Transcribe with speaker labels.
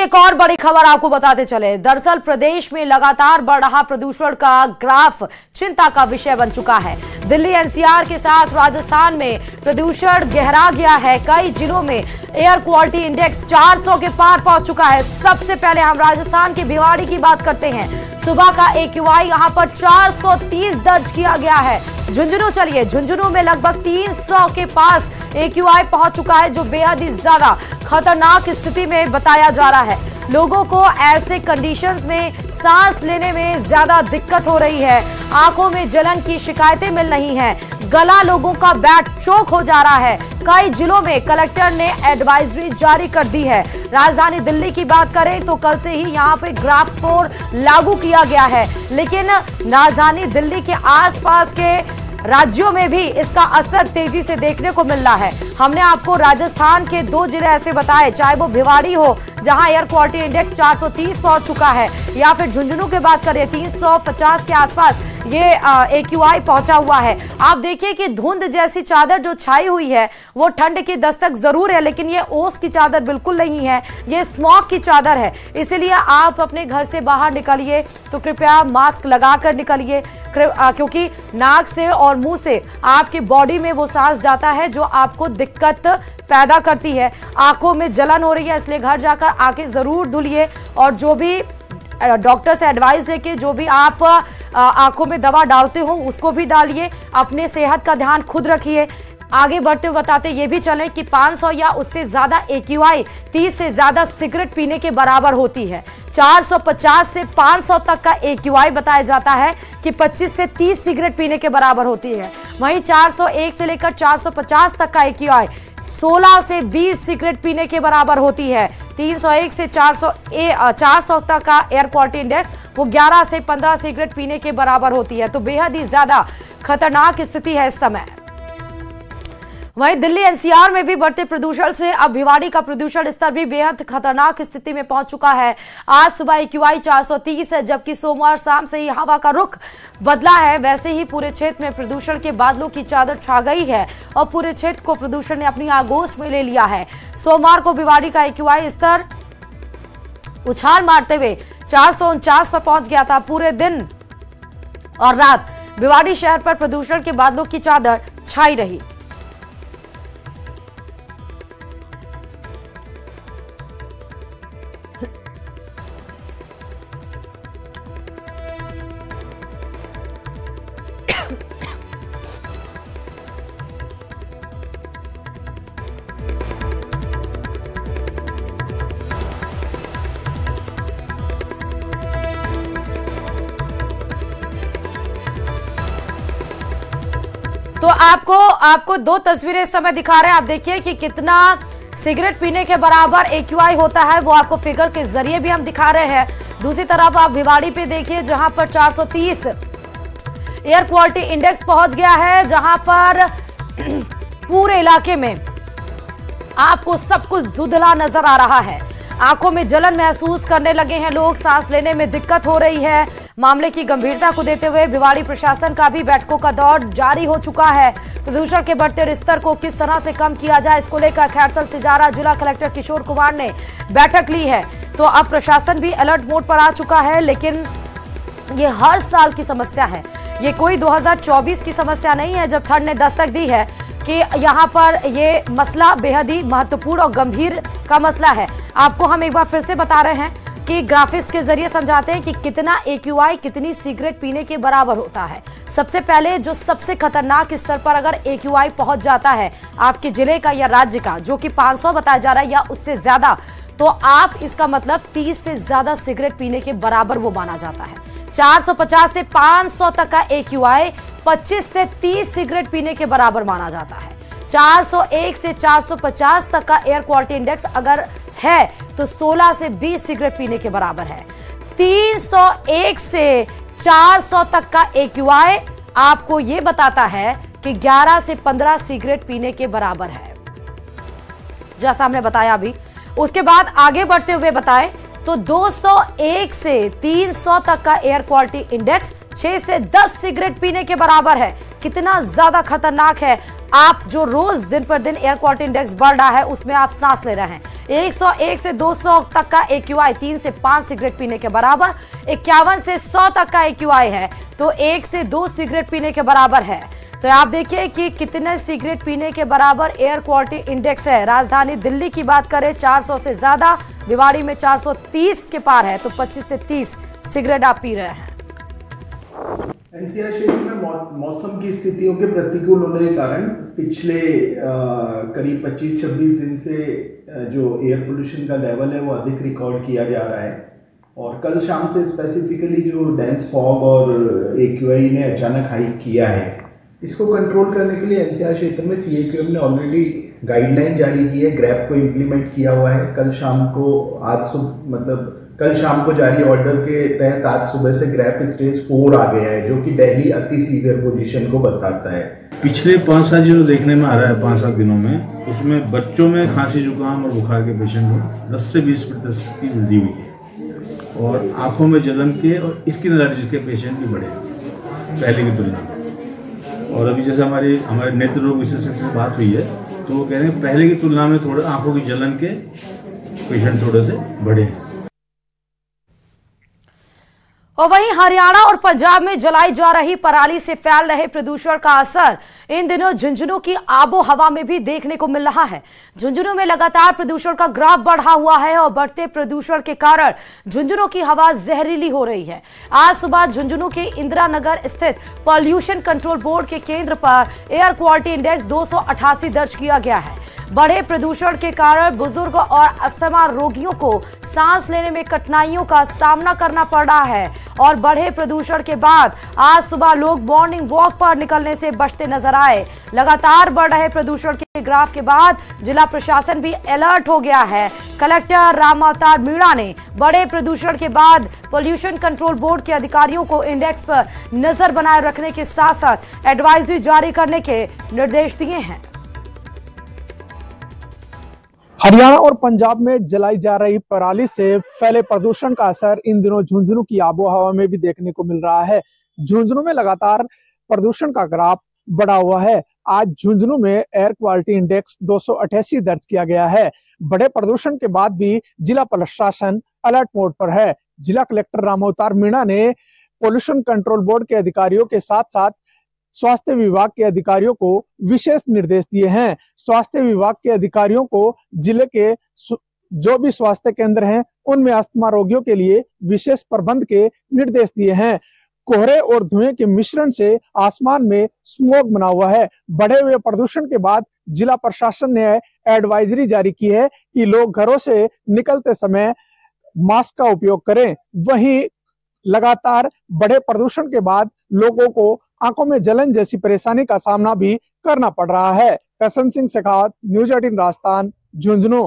Speaker 1: एक और बड़ी खबर आपको बताते चले। दरअसल प्रदेश में लगातार बढ़ रहा प्रदूषण का ग्राफ चिंता का विषय बन चुका है। दिल्ली एनसीआर के साथ राजस्थान में प्रदूषण गहरा गया है। कई जिलों में एयर क्वालिटी इंडेक्स 400 के पार पहुंच चुका है। सबसे पहले हम राजस्थान के भिवाड़ी की बात करते हैं। सुबह का AQI यहां पर 430 दर्ज किया गया है। झुंझुनू चलिए, झुंझुनू में लगभग 300 के पास AQI पहुंच चुका है, जो बेहद ही ज्यादा खतरनाक स्थिति में बताया जा रहा है। लोगों को ऐसे कंडीशंस में सांस लेने में ज्यादा दिक्कत हो रही है। आंखों में जलन की शिकायतें मिल रही हैं। गला लोगों का बैठ चोक हो जा रहा है। कई जिलों में कलेक्टर ने एडवाइजरी जारी कर दी है। राजधानी दिल्ली की बात करें तो कल से ही यहां पे ग्राफ 4 लागू किया गया है, लेकिन राजधानी दिल्ली के आसपास के राज्यों में भी इसका असर तेजी से देखने को मिल रहा है। हमने आपको राजस्थान के 2 जिले ऐसे बताए, चाहे वो भिवाड़ी हो जहां एयर क्वालिटी इंडेक्स 430 पहुंच चुका है, या फिर झुंझुनू की बात करें 350 के आसपास ये AQI पहुंचा हुआ है। आप देखिए कि धुंध जैसी चादर जो छाई हुई है वो ठंड की दस्तक जरूर है, लेकिन ये ओस की चादर बिल्कुल नहीं है, ये स्मॉग की चादर है। इसीलिए आप अपने घर से बाहर निकलिए तो कृपया मास्क लगाकर निकलिए, क्योंकि नाक से और मुंह से आपकी बॉडी में वो सांस जाता है जो आपको दिक्कत पैदा करती है। आंखों में जलन हो रही है, इसलिए घर जाकर आंखें जरूर धुलिए, और जो भी डॉक्टर से एडवाइस लेके जो भी आप आंखों में दवा डालते हो उसको भी डालिए। अपने सेहत का ध्यान खुद रखिए। आगे बढ़ते हुए बताते ये भी चलें कि 500 या उससे ज्यादा AQI 30 से ज्यादा सिगरेट पीने के बराबर होती है। 450 से 500 तक का AQI बताया जाता है कि 25 से 30 सिगरेट पीने के बराबर होती है। वहीं 401 से लेकर 450 तक का AQI 16 से 20 सिगरेट पीने के बराबर होती है। 301 से 400 तक का एयर क्वालिटी इंडेक्स वो 11 से 15 सिगरेट पीने के बराबर होती है। तो बेहद ही ज्यादा खतरनाक स्थिति है इस समय। वहीं दिल्ली NCR में भी बढ़ते प्रदूषण से अब भिवाड़ी का प्रदूषण स्तर भी बेहद खतरनाक स्थिति में पहुंच चुका है। आज सुबह AQI 430 है, जबकि सोमवार शाम से ही हवा का रुख बदला है। वैसे ही पूरे क्षेत्र में प्रदूषण के बादलों की चादर छा गई है और पूरे क्षेत्र को प्रदूषण ने अपनी आगोश में ले लिया है। सोमवार को भिवाड़ी का AQI स्तर उछाल मारते हुए 449 पर पहुंच गया था। पूरे दिन और रात भिवाड़ी शहर पर प्रदूषण के बादलों की चादर छाई रही। तो आपको 2 तस्वीरें इस समय दिखा रहे हैं। आप देखिए कि कितना सिगरेट पीने के बराबर AQI होता है, वो आपको फिगर के जरिए भी हम दिखा रहे हैं। दूसरी तरफ आप भिवाड़ी पे देखिए जहां पर 430 एयर क्वालिटी इंडेक्स पहुंच गया है, जहां पर पूरे इलाके में आपको सब कुछ धुंधला नजर आ रहा है। आंखों में जलन महसूस करने लगे हैं लोग, सांस लेने में दिक्कत हो रही है। मामले की गंभीरता को देते हुए भिवाड़ी प्रशासन का भी बैठकों का दौर जारी हो चुका है। प्रदूषण के बढ़ते स्तर को किस तरह से कम किया जाए, इसको लेकर खैरतल तिजारा जिला कलेक्टर किशोर कुमार ने बैठक ली है। तो अब प्रशासन भी अलर्ट मोड पर आ चुका है, लेकिन ये हर साल की समस्या है। ये कोई 2024 की समस्या नहीं है जब ठंड ने दस्तक दी है कि यहाँ पर ये मसला बेहद ही महत्वपूर्ण और गंभीर का मसला है। आपको हम एक बार फिर से बता रहे हैं कि ग्राफिक्स के जरिए समझाते हैं कि कितना AQI कितनी सिगरेट पीने के बराबर होता है। सबसे पहले जो सबसे खतरनाक स्तर पर अगर AQI पहुंच जाता है आपके जिले का या राज्य का, जो कि 500 बताया जा रहा है या उससे ज्यादा, तो आप इसका मतलब 30 से ज्यादा सिगरेट पीने के बराबर वो माना जाता है। 450 से 500 तक का AQI 25 से 30 सिगरेट पीने के बराबर माना जाता है। 401 से 450 तक का एयर क्वालिटी इंडेक्स अगर है तो 16 से 20 सिगरेट पीने के बराबर है। 301 से 400 तक का AQI आपको यह बताता है कि 11 से 15 सिगरेट पीने के बराबर है, जैसा हमने बताया अभी। उसके बाद आगे बढ़ते हुए बताएं तो 201 से 300 तक का एयर क्वालिटी इंडेक्स 6 से 10 सिगरेट पीने के बराबर है। कितना ज्यादा खतरनाक है। आप जो रोज दिन पर दिन एयर क्वालिटी इंडेक्स बढ़ रहा है उसमें आप सांस ले रहे हैं। 101 से 200 तक का AQI 3 से 5 सिगरेट पीने के बराबर, 51 से 100 तक का AQI है तो 1 से 2 सिगरेट पीने के बराबर है। तो आप देखिए कि कितने सिगरेट पीने के बराबर एयर क्वालिटी इंडेक्स है। राजधानी दिल्ली की बात करें 400 से ज्यादा, भिवाड़ी में 430 के पार है तो 25 से 30 सिगरेट आप पी रहे हैं।
Speaker 2: एनसीआर क्षेत्र में मौसम की स्थितियों के प्रतिकूल होने के कारण पिछले करीब 25-26 दिन से जो एयर पोल्यूशन का लेवल है वो अधिक रिकॉर्ड किया जा रहा है और कल शाम से स्पेसिफिकली जो डेंस फॉग और AQI ने अचानक हाइक किया है, इसको कंट्रोल करने के लिए एनसीआर क्षेत्र में CAQM ने ऑलरेडी गाइडलाइन जारी की है, ग्रैप को इम्प्लीमेंट किया हुआ है। कल शाम को जारी ऑर्डर के तहत आज सुबह से ग्रैप स्टेज 4 आ गया है, जो कि दिल्ली अति सीवियर पोजीशन को बताता है।
Speaker 3: पिछले 5 साल जो देखने में आ रहा है 5-7 दिनों में, उसमें बच्चों में खांसी जुकाम और बुखार के पेशेंट को 10 से 20% की वृद्धि हुई है और आंखों में जलन के और स्किन एलर्जी के पेशेंट भी बढ़े पहले की तुलना में। और अभी जैसे हमारे नेत्र रोग विशेषज्ञ से बात हुई है तो वो कह रहे हैं पहले की तुलना में थोड़े आंखों की जलन के पेशेंट थोड़े से बढ़े हैं।
Speaker 1: और वहीं हरियाणा और पंजाब में जलाई जा रही पराली से फैल रहे प्रदूषण का असर इन दिनों झुंझुनू की आबो हवा में भी देखने को मिल रहा है। झुंझुनू में लगातार प्रदूषण का ग्राफ बढ़ा हुआ है और बढ़ते प्रदूषण के कारण झुंझुनू की हवा जहरीली हो रही है। आज सुबह झुंझुनू के इंदिरा नगर स्थित पॉल्यूशन कंट्रोल बोर्ड के केंद्र पर एयर क्वालिटी इंडेक्स 288 दर्ज किया गया है। बढ़े प्रदूषण के कारण बुजुर्ग और अस्थमा रोगियों को सांस लेने में कठिनाइयों का सामना करना पड़ रहा है और बढ़े प्रदूषण के बाद आज सुबह लोग मॉर्निंग वॉक पर निकलने से बचते नजर आए। लगातार बढ़ रहे प्रदूषण के ग्राफ के बाद जिला प्रशासन भी अलर्ट हो गया है। कलेक्टर राम अवतार मीणा ने बड़े प्रदूषण के बाद पोल्यूशन कंट्रोल बोर्ड के अधिकारियों को इंडेक्स पर नजर बनाए रखने के साथ साथ एडवाइजरी जारी करने के निर्देश दिए हैं।
Speaker 4: हरियाणा और पंजाब में जलाई जा रही पराली से फैले प्रदूषण का असर इन दिनों झुंझुनू की आबोहवा में भी देखने को मिल रहा है। झुंझुनू में लगातार प्रदूषण का ग्राफ बढ़ा हुआ है। आज झुंझुनू में एयर क्वालिटी इंडेक्स 288 दर्ज किया गया है। बड़े प्रदूषण के बाद भी जिला प्रशासन अलर्ट मोड पर है। जिला कलेक्टर राम अवतार मीणा ने पोल्यूशन कंट्रोल बोर्ड के अधिकारियों के साथ साथ स्वास्थ्य विभाग के अधिकारियों को विशेष निर्देश दिए हैं। स्वास्थ्य विभाग के अधिकारियों को जिले के जो भी स्वास्थ्य केंद्र हैं उनमें अस्थमा रोगियों के लिए विशेष प्रबंध के निर्देश दिए हैं। कोहरे और धुएं के मिश्रण से आसमान में स्मोक बना हुआ है। बढ़े हुए प्रदूषण के बाद जिला प्रशासन ने एडवाइजरी जारी की है कि लोग घरों से निकलते समय मास्क का उपयोग करें। वहीं लगातार बढ़े प्रदूषण के बाद लोगों को आंखों में जलन जैसी परेशानी का सामना भी करना पड़ रहा है। करसन सिंह शेखावत, न्यूज़ 18 राजस्थान, झुंझुनू।